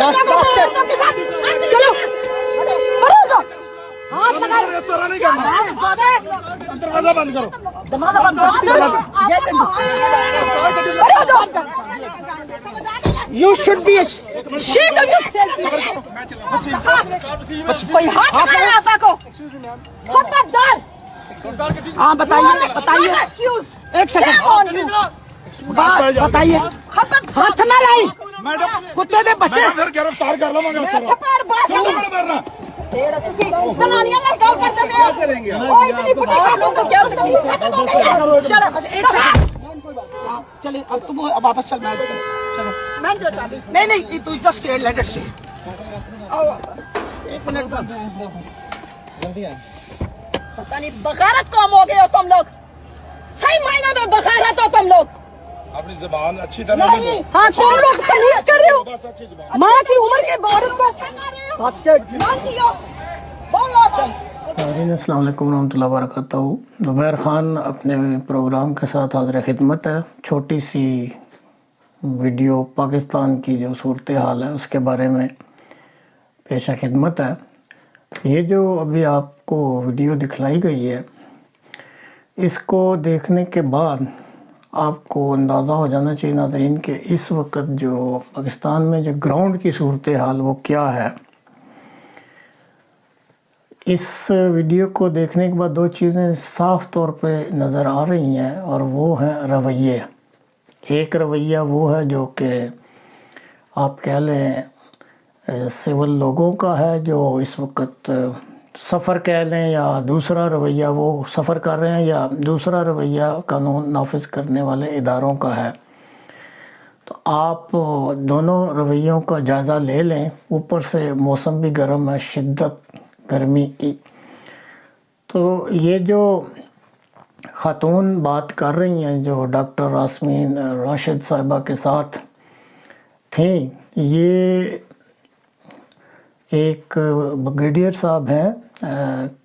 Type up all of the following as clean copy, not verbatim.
چلو ہاتھ لگائے دروازہ بند کرو یو شوڈ بی کوئی ہاتھ لگایا آپا کو خبردار. ہاں بتائیے ایک سیکنڈ بتائیے ہاتھ نہ لائی کتے دے بچے پھر گرفتار کر لو چلے اب تم واپس چل میچ کرو. نہیں تو جسٹ لیٹ اٹ سی. ایک منٹ پتہ نہیں بغیرت قوم ہو گئے ہو تم لوگ. صحیح معنی میں بغیرت ہو تم لوگ. اپنی زبان اچھی طرح نہیں ہاں تم لوگ تمیز کر رہے ہو ماں کی عمر کے عورت کو السلام علیکم ورحمۃ اللہ وبرکاتہ. زبیر خان اپنے پروگرام کے ساتھ حاضر خدمت ہے. چھوٹی سی ویڈیو پاکستان کی جو صورتحال ہے اس کے بارے میں پیش خدمت ہے. یہ جو ابھی آپ کو ویڈیو دکھلائی گئی ہے اس کو دیکھنے کے بعد آپ کو اندازہ ہو جانا چاہیے ناظرین کہ اس وقت جو پاکستان میں جو گراؤنڈ کی صورتحال وہ کیا ہے. اس ویڈیو کو دیکھنے کے بعد دو چیزیں صاف طور پہ نظر آ رہی ہیں اور وہ ہیں رویے. ایک رویہ وہ ہے جو کہ آپ کہہ لیں سول لوگوں کا ہے جو اس وقت سفر کہہ لیں یا دوسرا رویہ وہ سفر کر رہے ہیں یا دوسرا رویہ قانون نافذ کرنے والے اداروں کا ہے. تو آپ دونوں رویوں کا جائزہ لے لیں. اوپر سے موسم بھی گرم ہے شدت گرمی کی. تو یہ جو خاتون بات کر رہی ہیں جو ڈاکٹر یاسمین راشد صاحبہ کے ساتھ تھیں یہ ایک بریگیڈیئر صاحب ہیں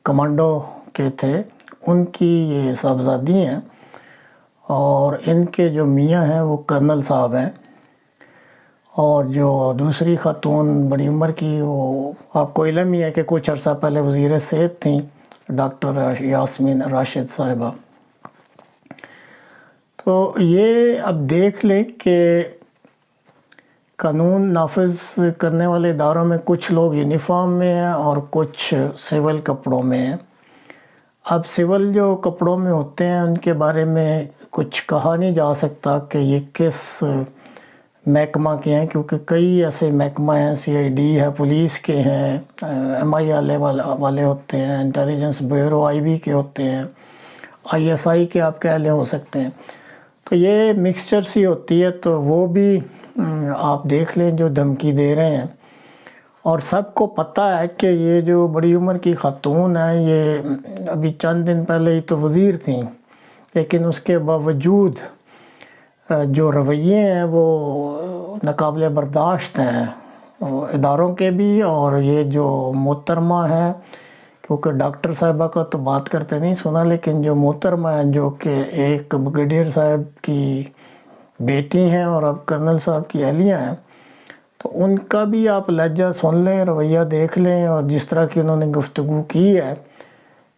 کمانڈو کے تھے. ان کی یہ صاحبزادی ہیں اور ان کے جو میاں ہیں وہ کرنل صاحب ہیں. اور جو دوسری خاتون بڑی عمر کی وہ آپ کو علم ہی ہے کہ کچھ عرصہ پہلے وزیر صحت تھیں ڈاکٹر یاسمین راشد صاحبہ. تو یہ اب دیکھ لیں کہ قانون نافذ کرنے والے اداروں میں کچھ لوگ یونیفارم میں ہیں اور کچھ سول کپڑوں میں ہیں. اب سول جو کپڑوں میں ہوتے ہیں ان کے بارے میں کچھ کہا نہیں جا سکتا کہ یہ کس محکمہ کے ہیں کیونکہ کئی ایسے محکمہ ہیں. CID ہے پولیس کے ہیں MI والے ہوتے ہیں انٹیلیجنس بیورو IB کے ہوتے ہیں ISI کے آپ کہہ لیں ہو سکتے ہیں. تو یہ مکسچر سی ہوتی ہے. تو وہ بھی آپ دیکھ لیں جو دھمکی دے رہے ہیں. اور سب کو پتہ ہے کہ یہ جو بڑی عمر کی خاتون ہیں یہ ابھی چند دن پہلے ہی تو وزیر تھیں لیکن اس کے باوجود جو رویے ہیں وہ ناقابل برداشت ہیں اداروں کے بھی. اور یہ جو محترمہ ہے کیونکہ ڈاکٹر صاحبہ کا تو بات کرتے نہیں سنا لیکن جو محترمہ ہے جو کہ ایک بریگیڈیئر صاحب کی بیٹی ہیں اور اب کرنل صاحب کی اہلیہ ہیں تو ان کا بھی آپ لہجہ سن لیں رویہ دیکھ لیں. اور جس طرح کی انہوں نے گفتگو کی ہے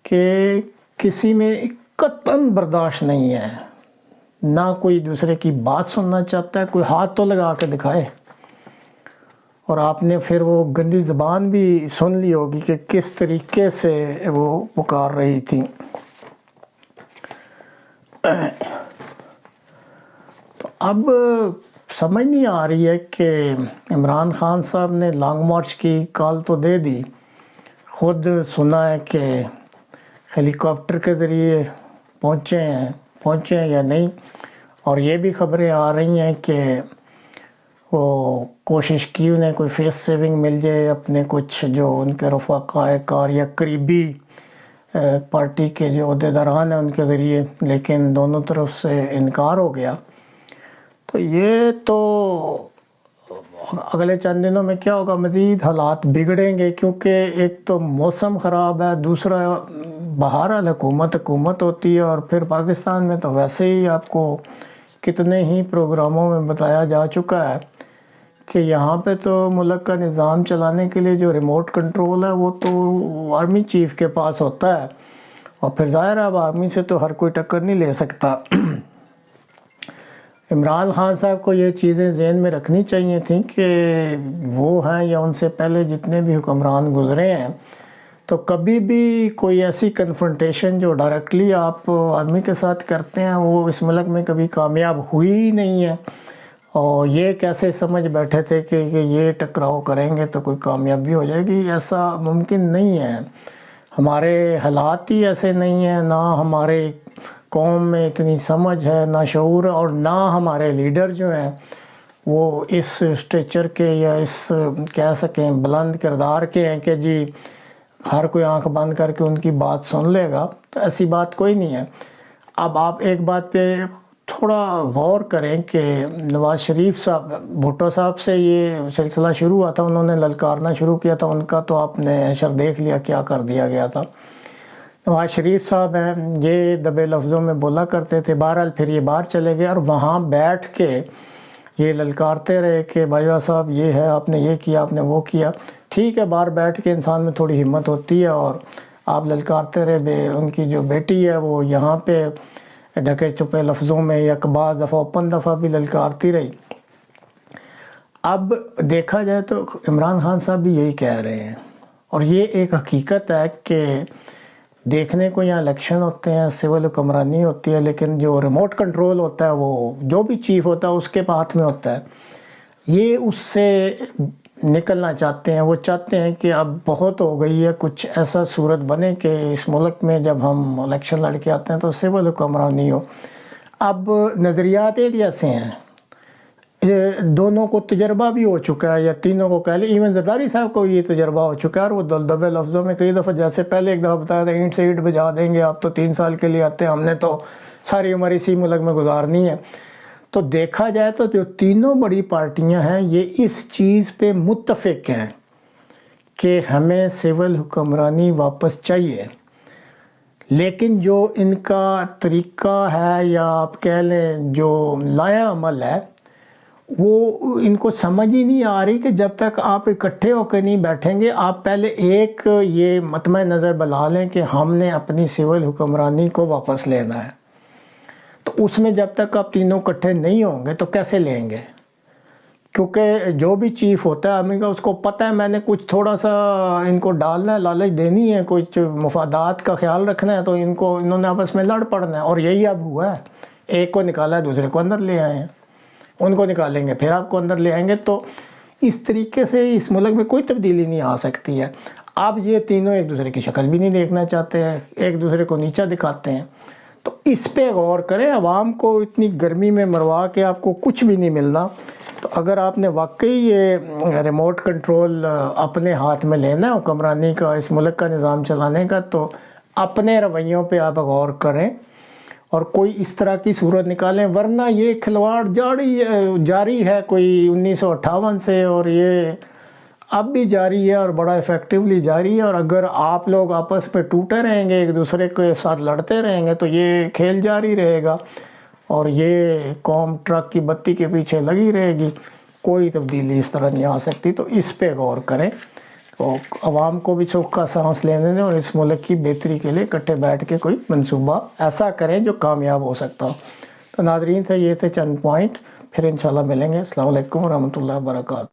کہ کسی میں قطعاً برداشت نہیں ہے نہ کوئی دوسرے کی بات سننا چاہتا ہے. کوئی ہاتھ تو لگا کے دکھائے. اور آپ نے پھر وہ گندی زبان بھی سن لی ہوگی کہ کس طریقے سے وہ پکار رہی تھی. تو اب سمجھ نہیں آ رہی ہے کہ عمران خان صاحب نے لانگ مارچ کی کال تو دے دی. خود سنا ہے کہ ہیلی کاپٹر کے ذریعے پہنچے ہیں یا نہیں. اور یہ بھی خبریں آ رہی ہیں کہ وہ کوشش کی انہیں کوئی فیس سیونگ مل جائے اپنے کچھ جو ان کے رفقائے کار یا قریبی پارٹی کے جو عہدیداران ہیں ان کے ذریعے لیکن دونوں طرف سے انکار ہو گیا. تو یہ تو اگلے چند دنوں میں کیا ہوگا مزید حالات بگڑیں گے کیونکہ ایک تو موسم خراب ہے دوسرا بہرحال حکومت ہوتی ہے. اور پھر پاکستان میں تو ویسے ہی آپ کو کتنے ہی پروگراموں میں بتایا جا چکا ہے کہ یہاں پہ تو ملک کا نظام چلانے کے لیے جو ریموٹ کنٹرول ہے وہ تو آرمی چیف کے پاس ہوتا ہے، اور پھر ظاہر ہے اب آرمی سے تو ہر کوئی ٹکر نہیں لے سکتا۔ عمران خان صاحب کو یہ چیزیں ذہن میں رکھنی چاہیے تھیں کہ وہ ہیں یا ان سے پہلے جتنے بھی حکمران گزرے ہیں، تو کبھی بھی کوئی ایسی کنفرنٹیشن جو ڈائریکٹلی آپ آرمی کے ساتھ کرتے ہیں وہ اس ملک میں کبھی کامیاب ہوئی ہی نہیں ہے، اور یہ کیسے سمجھ بیٹھے تھے کہ یہ ٹکراؤ کریں گے تو کوئی کامیابی ہو جائے گی، ایسا ممکن نہیں ہے۔ ہمارے حالات ہی ایسے نہیں ہیں، نہ ہمارے قوم میں اتنی سمجھ ہے، نہ شعور، اور نہ ہمارے لیڈر جو ہیں وہ اس اسٹیچر کے یا اس کہہ سکیں بلند کردار کے ہیں کہ جی ہر کوئی آنکھ بند کر کے ان کی بات سن لے گا، تو ایسی بات کوئی نہیں ہے۔ اب آپ ایک بات پہ تھوڑا غور کریں کہ نواز شریف صاحب، بھٹو صاحب سے یہ سلسلہ شروع ہوا تھا، انہوں نے للکارنا شروع کیا تھا ان کا، تو آپ نے حشر دیکھ لیا کیا کر دیا گیا تھا۔ نواز شریف صاحب ہیں یہ دبے لفظوں میں بولا کرتے تھے، بہرحال پھر یہ باہر چلے گئے اور وہاں بیٹھ کے یہ للکارتے رہے کہ باجوہ صاحب یہ ہے، آپ نے یہ کیا، آپ نے وہ کیا۔ ٹھیک ہے، باہر بیٹھ کے انسان میں تھوڑی ہمت ہوتی ہے، اور آپ للکارتے رہے۔ ان کی جو بیٹی ہے وہ یہاں پہ ڈھکے چھپے لفظوں میں یا بعض دفعہ اوپن دفعہ بھی للکارتی رہی۔ اب دیکھا جائے تو عمران خان صاحب بھی یہی کہہ رہے ہیں، اور یہ ایک حقیقت ہے کہ دیکھنے کو یہاں الیکشن ہوتے ہیں، سول حکمرانی ہوتی ہے، لیکن جو ریموٹ کنٹرول ہوتا ہے وہ جو بھی چیف ہوتا ہے اس کے ہاتھ میں ہوتا ہے۔ یہ اس سے نکلنا چاہتے ہیں، وہ چاہتے ہیں کہ اب بہت ہو گئی ہے، کچھ ایسا صورت بنے کہ اس ملک میں جب ہم الیکشن لڑ کے آتے ہیں تو سول حکمرانی ہو۔ اب نظریات ایک جیسے ہیں، دونوں کو تجربہ بھی ہو چکا ہے، یا تینوں کو کہہ لیں، ایون زرداری صاحب کو یہ تجربہ ہو چکا ہے، اور وہ دبے لفظوں میں کئی دفعہ، جیسے پہلے ایک دفعہ بتایا تھا اینٹ سے اینٹ بجا دیں گے، آپ تو 3 سال کے لیے آتے ہیں، ہم نے تو ساری عمر اسی ملک میں گزارنی ہے۔ تو دیکھا جائے تو جو تینوں بڑی پارٹیاں ہیں یہ اس چیز پہ متفق ہیں کہ ہمیں سول حکمرانی واپس چاہیے، لیکن جو ان کا طریقہ ہے یا آپ کہہ لیں جو لایا عمل ہے، وہ ان کو سمجھ ہی نہیں آ رہی کہ جب تک آپ اکٹھے ہو کے نہیں بیٹھیں گے، آپ پہلے ایک یہ مطمع نظر بنا لیں کہ ہم نے اپنی سول حکمرانی کو واپس لینا ہے، تو اس میں جب تک آپ تینوں اکٹھے نہیں ہوں گے تو کیسے لیں گے؟ کیونکہ جو بھی چیف ہوتا ہے آرمی کا اس کو پتہ ہے میں نے کچھ تھوڑا سا ان کو ڈالنا ہے، لالچ دینی ہے، کچھ مفادات کا خیال رکھنا ہے، تو انہوں نے آپس میں لڑ پڑنا ہے، اور یہی اب ہوا ہے۔ ایک کو نکالا ہے، دوسرے کو اندر لے آئے ہیں، ان کو نکالیں گے پھر آپ کو اندر لے آئیں گے، تو اس طریقے سے اس ملک میں کوئی تبدیلی نہیں آ سکتی ہے۔ اب یہ تینوں ایک دوسرے کی شکل بھی نہیں دیکھنا چاہتے ہیں، ایک دوسرے کو نیچا دکھاتے ہیں، تو اس پہ غور کریں۔ عوام کو اتنی گرمی میں مروا کے آپ کو کچھ بھی نہیں ملنا، تو اگر آپ نے واقعی یہ ریموٹ کنٹرول اپنے ہاتھ میں لینا ہے حکمرانی کا، اس ملک کا نظام چلانے کا، تو اپنے رویوں پہ آپ غور کریں اور کوئی اس طرح کی صورت نکالیں، ورنہ یہ کھلواڑ جاری ہے کوئی 1958 سے، اور یہ اب بھی جاری ہے اور بڑا ایفیکٹولی جاری ہے، اور اگر آپ لوگ آپس میں ٹوٹے رہیں گے، ایک دوسرے کے ساتھ لڑتے رہیں گے، تو یہ کھیل جاری رہے گا اور یہ قوم ٹرک کی بتی کے پیچھے لگی رہے گی، کوئی تبدیلی اس طرح نہیں آ سکتی۔ تو اس پہ غور کریں، تو عوام کو بھی سکھ کا سانس لینے دیں، اور اس ملک کی بہتری کے لیے اکٹھے بیٹھ کے کوئی منصوبہ ایسا کریں جو کامیاب ہو سکتا ہو۔ تو ناظرین تھے، یہ تھے چند پوائنٹ، پھر انشاءاللہ ملیں گے۔ السلام علیکم ورحمۃ اللہ وبرکاتہ۔